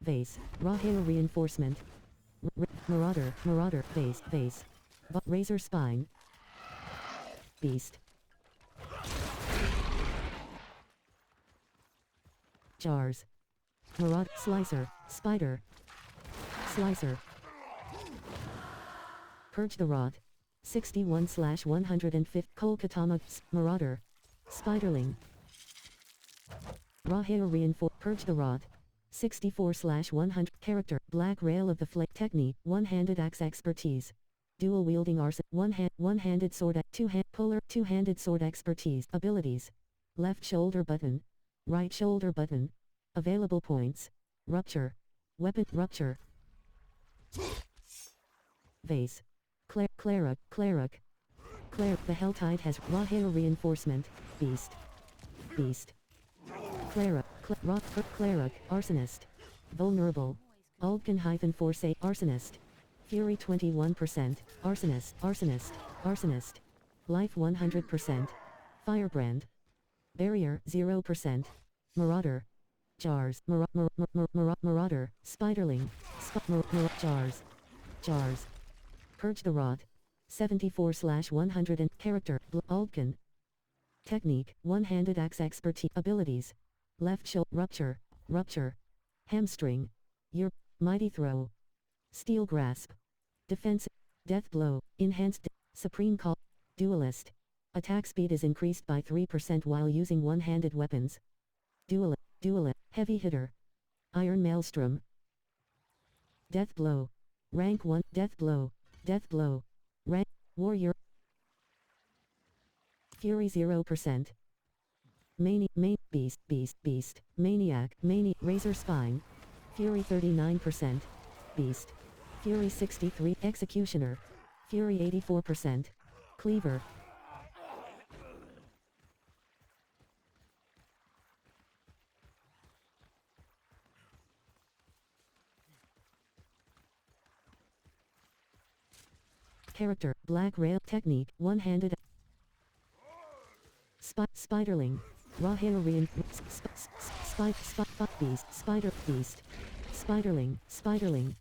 Vase. Raw hail reinforcement. Marauder. Marauder. Vase. Vase. Razor spine. Beast. Jars. Marauder. Slicer. Spider. Slicer. Purge the Rot. 61/150. Kolkatama. Marauder. Spiderling. Raw hail reinforce. Purge the Rot. 64/100. Character. Black Rail of the Flame. Technique. One-handed axe expertise. Dual wielding arsenal. One-handed sword. Two-handed sword expertise. Abilities. Left shoulder button. Right shoulder button. Available points. Rupture. Weapon. Rupture. Vase. Cleric. Cleric. The Helltide has raw hail reinforcement. Beast. Beast. Cleric. Cleric. Arsonist. Vulnerable. Aldkin-Force. Arsonist. Fury 21%. Arsonist. Arsonist. Arsonist. Life 100%. Firebrand. Barrier 0%. Marauder. Jars. Marauder. Spiderling. Jars. Jars. Purge the Rot. 74/100. Character. Aldkin. Technique. One-handed axe expertise. Abilities. Left shoulder. Rupture. Rupture. Hamstring. Your. Mighty throw. Steel grasp. Defense. Death blow. Enhanced. Supreme call. Duelist. Attack speed is increased by 3% while using one-handed weapons. Duelist. Heavy hitter. Iron Maelstrom. Death blow. Rank 1. Death blow. Death blow. Rank. Warrior. Fury 0%. Beast. Maniac. Razor spine. Fury 39%. Beast. Fury 63. Executioner. Fury 84%. Cleaver. Character. Black Rail. Technique. One-handed. Spiderling. Raw hail Beast. Spider. Beast. Spiderling. Spiderling.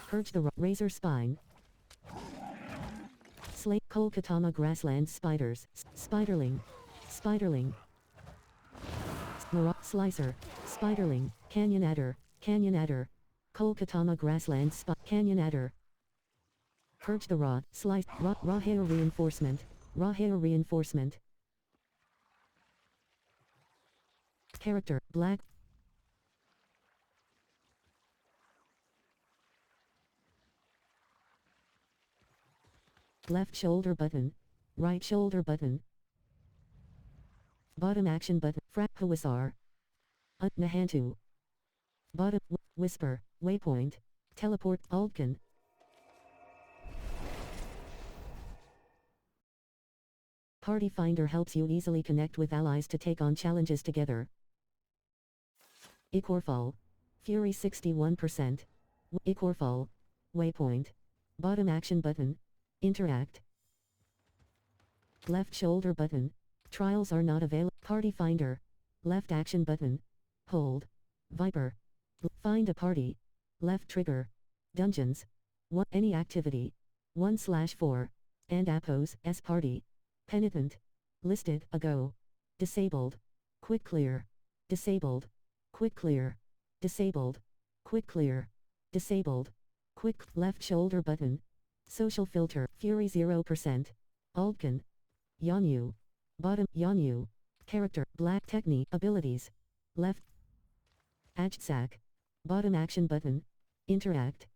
Purge the Razor spine. Slate. Kolkatama grassland spiders. Spiderling. Spiderling. Slicer. Spiderling. Canyon adder. Canyon adder. Kolkatama grassland Canyon adder. Purge the Rot. Slice. Raw hail reinforcement. Raw hail reinforcement. Character. Black. Left shoulder button. Right shoulder button. Bottom action button. Hawasar. Nahantu. Bottom. Whisper. Waypoint. Teleport. Aldkin. Party Finder helps you easily connect with allies to take on challenges together. Ikorfall. Fury 61%. Ikorfall. Waypoint. Bottom action button. Interact. Left shoulder button. Trials are not available. Party Finder. Left action button. Hold. Viper. Find a party. Left trigger. Dungeons. Any activity. 1/4. And Appos. S party. Penitent. Listed. Ago. Disabled. Quick clear. Disabled. Quick clear. Disabled. Quick clear. Disabled. Quick left shoulder button. Social filter. Fury 0%. Aldkin. Yonu. Bottom. Yonu. Character. Black technique. Abilities. Left. Ajtsak. Bottom action button. Interact.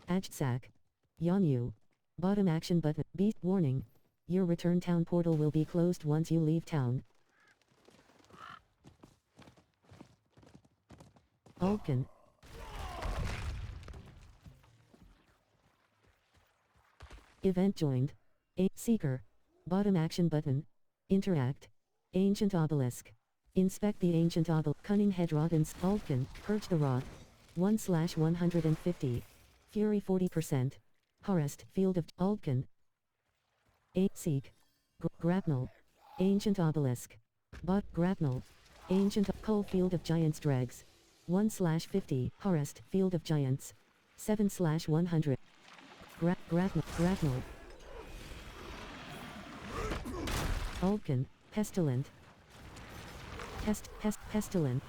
Ajtsak. Yonu. Bottom action button. Beast warning. Your return town portal will be closed once you leave town. Aldkin. Event joined. Seeker. Bottom action button. Interact. Ancient obelisk. Inspect the ancient obelisk. Cunning head rod and Aldkin. Purge the rod. 1/150. Fury 40%. Forest, Field of Aldkin. Seek. Grapnel. Ancient Obelisk. Bot Grapnel. Ancient Coal Field of Giants Dregs. 1/50. Forest, Field of Giants. 7/100. Grapnel. Aldkin. Pestilent. Pestilent.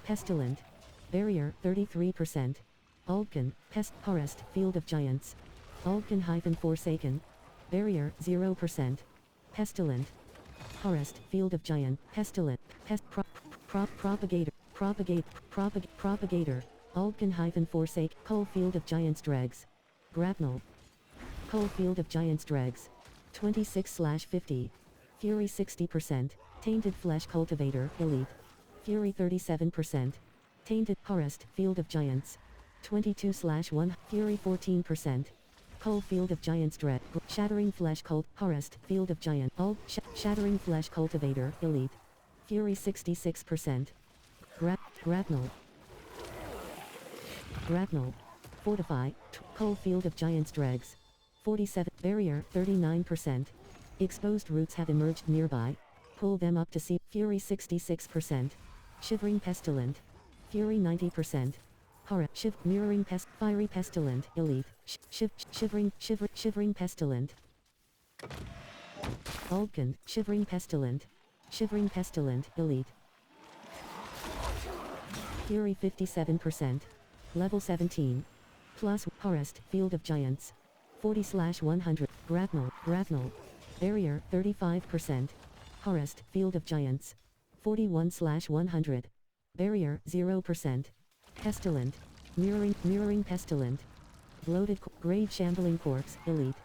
Pestilent. Barrier 33%. Aldkin. Forest, Field of Giants. Aldkin-Forsaken. Barrier 0%. Pestilent. Forest, Field of Giant. Pestilent. Propagator. Propagator. Aldkin-Forsake. Coal Field of Giants Dregs. Grapnel. Coal Field of Giants Dregs. 26/50. Fury 60%. Tainted Flesh Cultivator, Elite. Fury 37%. Tainted Forest, Field of Giants. 22/1. Fury 14%. Coal Field of Giants Dread. Shattering Flesh Cult. Forest, Field of Giant. Shattering Flesh Cultivator, Elite. Fury 66%. Grapnel. Grapnel. Fortify. Coal Field of Giants Dregs. 47. Barrier 39%. Exposed roots have emerged nearby. Pull them up to see. Fury 66%. Shivering Pestilent. Fury 90%. Mirroring Fiery Pestilent, Elite. Shivering Pestilent. Aldkin, Shivering Pestilent. Shivering Pestilent, Elite. Fury 57%. Level 17. Plus Forest, Field of Giants. 40/100. Grapnel. Barrier 35%. Forest, Field of Giants. 41/100. Barrier 0%. Pestilent. Mirroring Pestilent. Bloated Grave Shambling Corpse, Elite.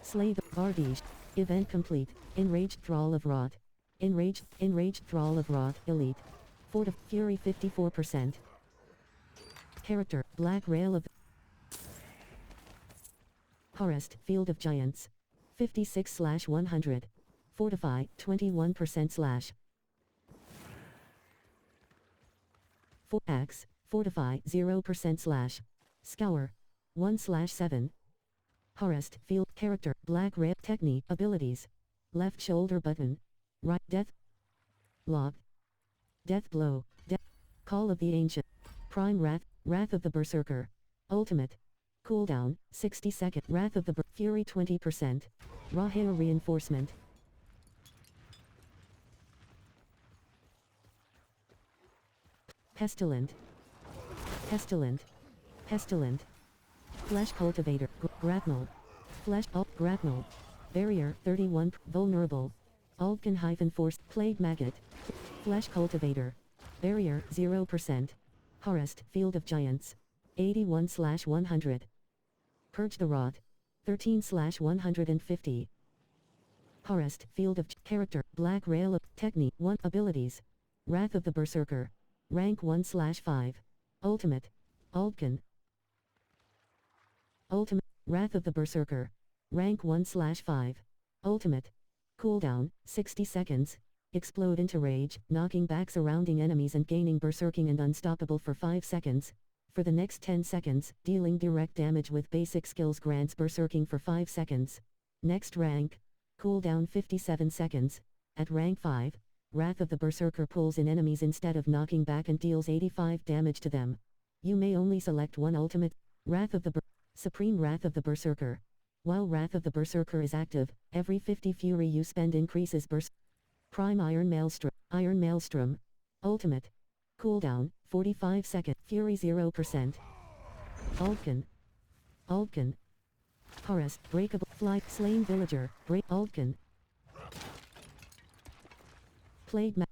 Slay the Bardige. Event complete. Enraged Thrall of Rot. Enraged Thrall of Rot, Elite. Fury 54%. Character, Black Rail of Forest, Field of Giants. 56/100. Fortify, 21%/. Axe, Fortify, 0%/. Scour, 1/7. Forest, Field, Character, Black Rail, Technique, Abilities. Left shoulder button. Right, Death. Lock. Death Blow. Call of the Ancient. Prime Wrath of the Berserker. Ultimate. Cooldown, 60 second. Wrath of the Fury 20%. Raw Hair Reinforcement. Pestilent. Flesh Cultivator. Grapnel. Grapnel. Barrier 31. Vulnerable. Aldkin-Force. Plague Maggot. Flesh Cultivator. Barrier 0%. Forest, Field of Giants. 81/100. Purge the Rot. 13/150. Forest, Field of Character, Black Rail of Technique 1 Abilities. Wrath of the Berserker. Rank 1/5. Ultimate. Aldkin. Ultimate. Wrath of the Berserker. Rank 1/5. Ultimate. Cooldown, 60 seconds. Explode into rage, knocking back surrounding enemies and gaining berserking and unstoppable for 5 seconds. For the next 10 seconds, dealing direct damage with basic skills grants berserking for 5 seconds. Next rank. Cooldown 57 seconds. At rank 5, Wrath of the Berserker pulls in enemies instead of knocking back and deals 85 damage to them. You may only select one ultimate. Supreme Wrath of the Berserker. While Wrath of the Berserker is active, every 50 fury you spend increases Prime Iron Maelstrom. Ultimate. Cooldown, 45 second. Fury 0%. Aldkin. Forest. Breakable. Fly. Slain Villager. Aldkin.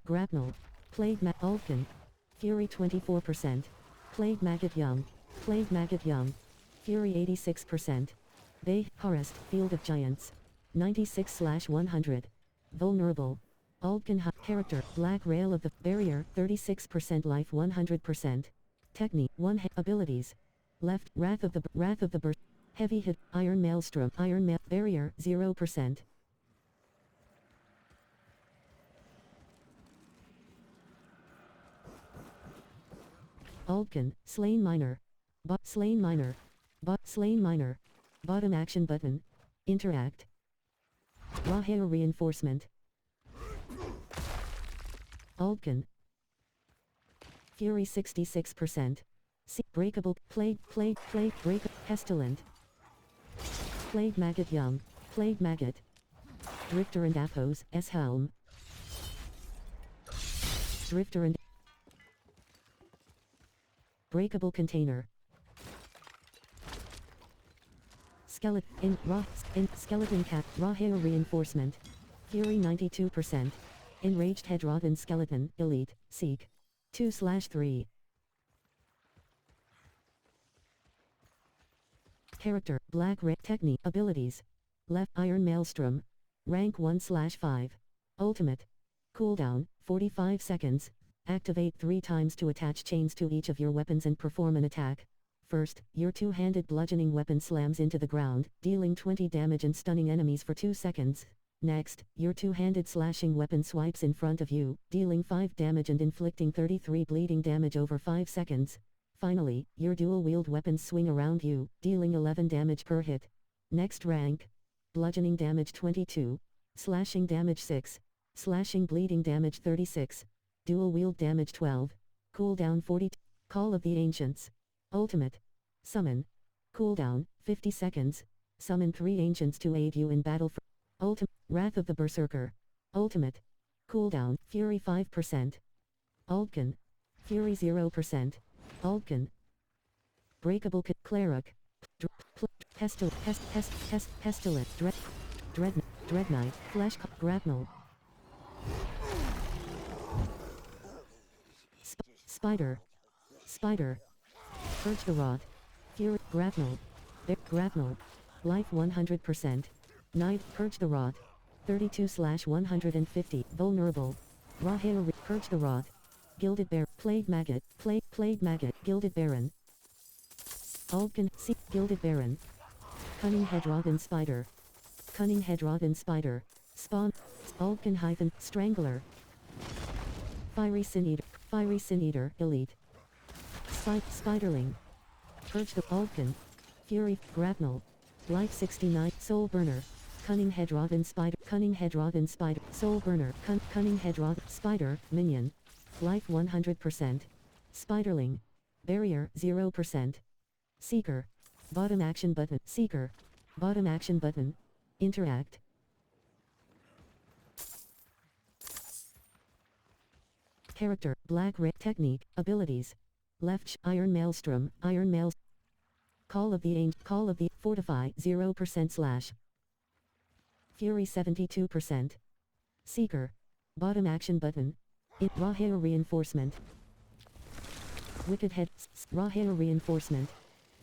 Grapnel. Aldkin. Fury 24%. Plague Maggot Young. Fury 86%. Forest, Field of Giants. 96/100. Vulnerable. Aldkin Character, Black Rail of the Barrier, 36% Life 100%. Technique, 1 Abilities. Left, Wrath of the Burst. Heavy Hit, Iron Maelstrom, Barrier, 0%. Aldkin, Slain Miner. Slain Miner. Bottom action button. Interact. Raw hair reinforcement. Alkin. Fury 66%. Breakable. Plague, break, pestilent. Plague maggot young. Plague maggot. Drifter and Apos, S-Helm. Drifter and breakable container. Skeleton cat. Raw hair reinforcement. Fury 92%. Enraged head rod and skeleton. Elite. Seek. 2/3. Character. Black red. Technique. Abilities. Left Iron Maelstrom. Rank 1/5. Ultimate. Cooldown. 45 seconds. Activate 3 times to attach chains to each of your weapons and perform an attack. First, your two-handed bludgeoning weapon slams into the ground, dealing 20 damage and stunning enemies for 2 seconds. Next, your two-handed slashing weapon swipes in front of you, dealing 5 damage and inflicting 33 bleeding damage over 5 seconds. Finally, your dual-wield weapons swing around you, dealing 11 damage per hit. Next rank. Bludgeoning damage 22. Slashing damage 6. Slashing bleeding damage 36. Dual-wield damage 12. Cooldown 40. Call of the Ancients. Ultimate. Summon. Cooldown, 50 seconds. Summon 3 Ancients to aid you in battle for Ultimate. Wrath of the Berserker. Ultimate. Cooldown, Fury 5%. Alkin. Fury 0%. Alkin. Breakable Cleric. Pestilent. Dreadnought. Flesh Grapnel. Spider. Purge the Rod. Fury. Grapnel. Grapnel. Life 100%. Knight. Purge the Rod. 32/150. Vulnerable. Raw hair. Purge the Rod. Gilded Bear. Plague Maggot. Plague Maggot. Gilded Baron. Alkin. Gilded Baron. Cunning Headrod and Spider. Cunning Headrod and Spider. Spawn. Alkin hyphen. Strangler. Fiery Sin Eater. Elite. Spiderling. Purge the Alkin. Fury. Grapnel. Life 69. Soul Burner. Cunning Headrod and Spider. Soul Burner. Cunning Headrod. Spider. Minion. Life 100%. Spiderling. Barrier 0%. Seeker. Bottom action button. Seeker. Bottom action button. Interact. Character. Black red. Technique. Abilities. Left Iron Maelstrom. Call of the Fortify 0% slash. Fury 72%. Seeker. Bottom action button. Raw hair reinforcement. Wicked head. Raw hair reinforcement.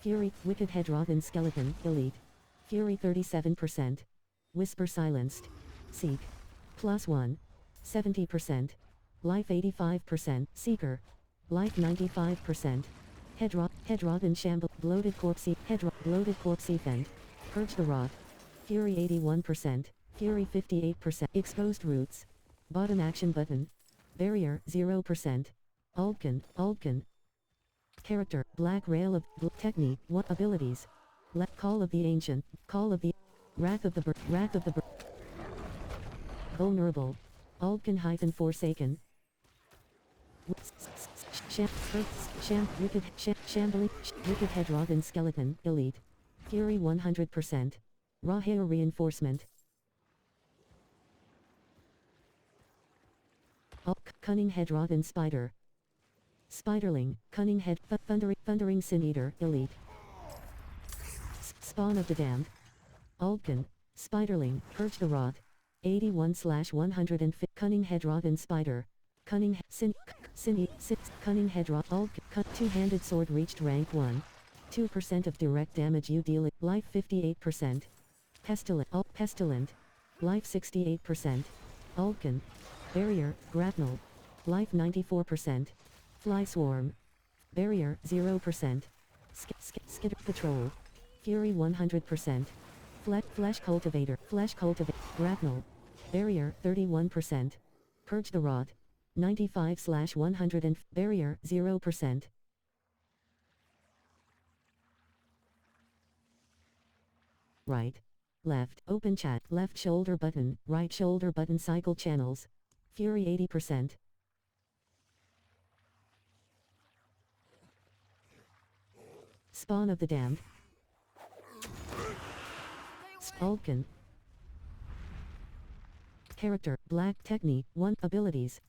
Fury. Wicked head rod and skeleton. Elite. Fury 37%. Whisper silenced. Seek. +1. 70%. Life 85%. Seeker. Life 95%. Headrod and shamble. Bloated corpse. Bloated corpse event. Purge the Rod. Fury 81%. Fury 58%. Exposed roots. Bottom action button. Barrier 0%. Alkin. Character. Black Rail of Technique. What abilities? Call of the Ancient. Call of the Wrath of the Vulnerable. Alkin hyphen Forsaken. Wicked Headrod and Skeleton. Elite. Fury 100%. Raw hair reinforcement. Cunning Headrod and Spider. Spiderling. Cunning Head. Thundering Sin Eater. Elite. Spawn of the Damned. Alkin. Spiderling. Purge the Rod. 81/150. Cunning Headrod and Spider. Cunning Cunning Headrod. Alkin. Two-handed sword reached rank 1. 2% of direct damage you deal. Life 58%. Pestilent. Life 68%. Alkin. Barrier. Grapnel. Life 94%. Fly Swarm. Barrier 0%. Skitter Patrol. Fury 100%. Flesh Cultivator. Grapnel. Barrier 31%. Purge the Rod. 95/100 and Barrier 0%. right, left, open chat, left shoulder button, right shoulder button, cycle channels, Fury 80%. Spawn of the Damned. Skulkin. Character, Black Technique, 1, abilities.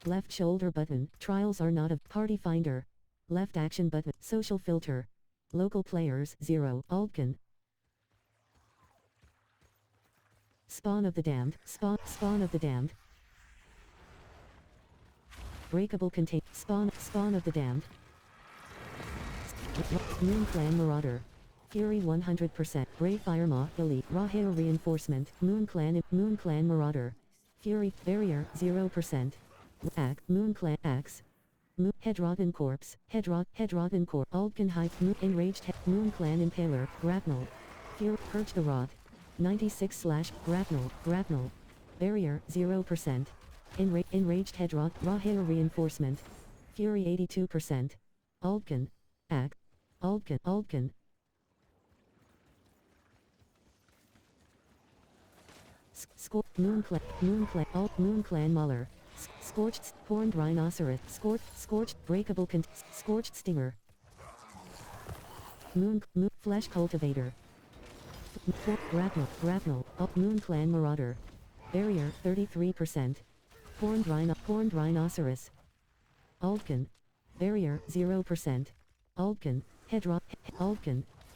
Left shoulder button, trials are not a party finder. Left action button, social filter. Local players, 0, Altkin. Spawn of the Damned, spawn of the Damned. Breakable contain, spawn of the Damned. Moon Clan Marauder. Fury 100%, Brave Firemaw, Elite, Raw Hail Reinforcement, Moon Clan Marauder. Fury, Barrier, 0%. Moon Clan, Axe. Hedrogan Corpse, Hedrogan Corpse, Aldkin Hive, Enraged, Moon Clan Impaler, Grapnel. Fury, Purge the Rod. 96 / Grapnel. Barrier, 0%. Enraged Hedrog, Raw Hail Reinforcement. Fury 82%. Aldkin. Axe. Aldkin. Moon Clan Mauler. Scorched, Horned Rhinoceros, Scorched, Breakable Scorched Stinger. Moon Flesh Cultivator. Grapnel, Moon Clan Marauder. Barrier, 33%. Horned Rhinoceros. Aldkin. Barrier, 0%. Aldkin.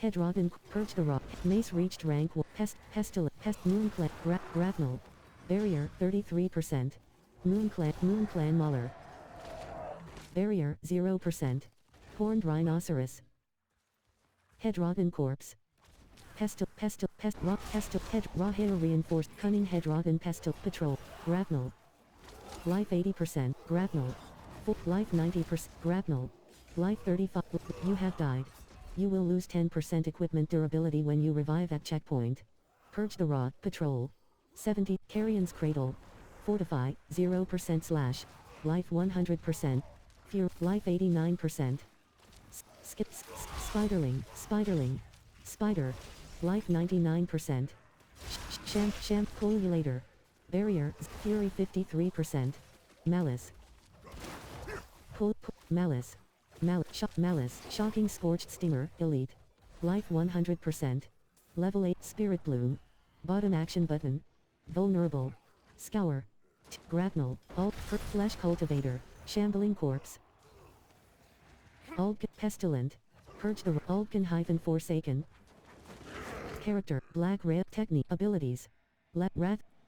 Hedrogan, Purge the Rock, Mace reached rank 1, Pestilent, Moon Clan, Grapnel. Barrier, 33%. Moon Clan Mauler. Barrier, 0%. Horned Rhinoceros. Hedrogan Corpse. Raw Hail Reinforced, Cunning Hedrogan Patrol, Grapnel. Life 80%, Grapnel. Life 90%, Grapnel. Life 35, you have died. You will lose 10% equipment durability when you revive at checkpoint. Purge the Rod, Patrol. 70, Carrion's Cradle. Fortify, 0% / Life 100%. Fear, Life 89%. Spiderling. Spider. Life 99%. Pullulator. Barrier, Fury 53%. Malice. Malice, Shocking Scorched Stinger, Elite. Life 100%. Level 8, Spirit Bloom. Bottom action button. Vulnerable. Scour. Grapnel, Flesh Cultivator, Shambling Corpse. Pestilent. Purge the Aldkin - Forsaken. Character, Black Red Technique, abilities.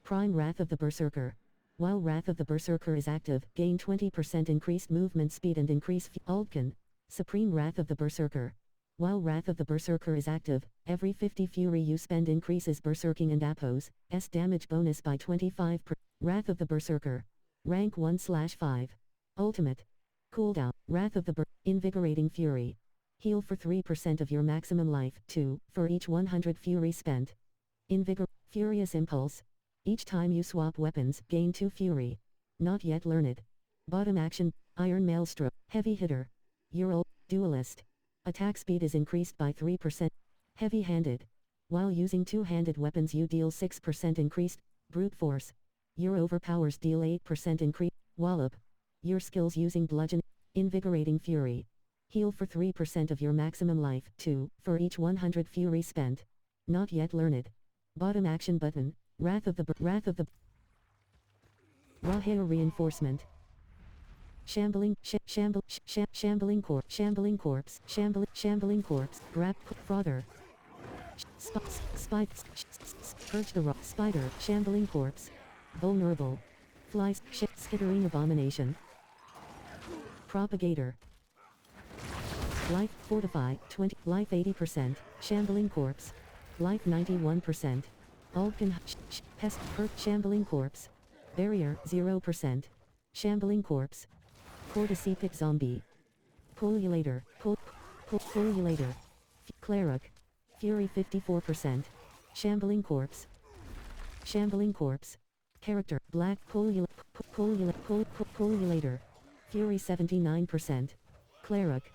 Prime Wrath of the Berserker. While Wrath of the Berserker is active, gain 20% increased movement speed and increase Aldkin. Supreme Wrath of the Berserker. While Wrath of the Berserker is active, every 50 fury you spend increases Berserking and Apos, S damage bonus by 25%. Wrath of the Berserker. Rank 1/5. Ultimate. Cooldown, Wrath of the Invigorating Fury. Heal for 3% of your maximum life, 2, for each 100 fury spent. Furious Impulse. Each time you swap weapons, gain 2 fury. Not yet learned. Bottom action, Iron Maelstrom, Heavy Hitter. Ural, Duelist. Attack speed is increased by 3%. Heavy-handed. While using two-handed weapons you deal 6% increased, Brute Force. Your overpowers deal 8% increase, Wallop. Your skills using Bludgeon, Invigorating Fury. Heal for 3% of your maximum life, 2, for each 100 fury spent. Not yet learned. Bottom action button, Wrath of the Raw Hail Reinforcement. Shambling Corpse, Grab, Frother. Purge the Rock, Spider, Shambling Corpse. Vulnerable. Flies, Skittering Abomination. Propagator. Life, Fortify, 20, Life 80%, Shambling Corpse. Life 91%. Aldkin, Shambling Corpse. Barrier, 0%. Shambling Corpse. Cordycepic Zombie. Pullulator, Pullulator. Cleric. Fury 54%. Shambling Corpse. Shambling Corpse. Character, Black Pullulator. Fury 79%. Cleric.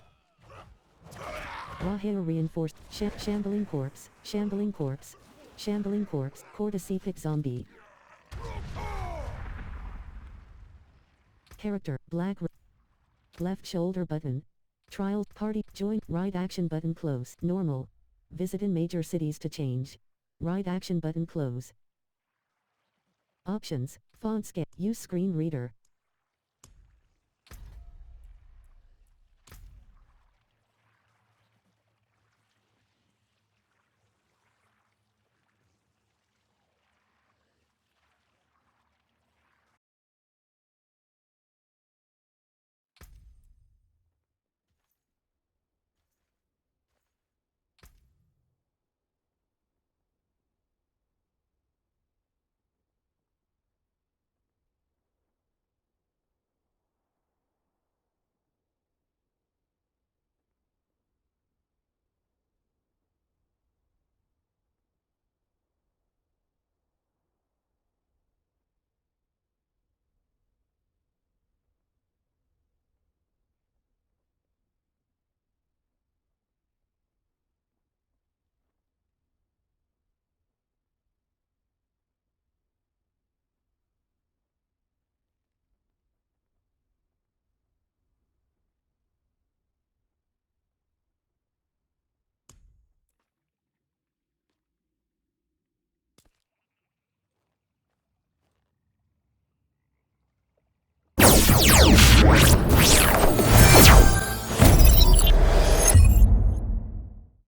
Raw hair reinforced. Shambling corpse. Shambling corpse. Shambling corpse. Cordycepic zombie. Character. Black. Left shoulder button. Trials. Party. Join. Right action button close. Normal. Visit in major cities to change. Right action button close. Options. Font scale. Use screen reader.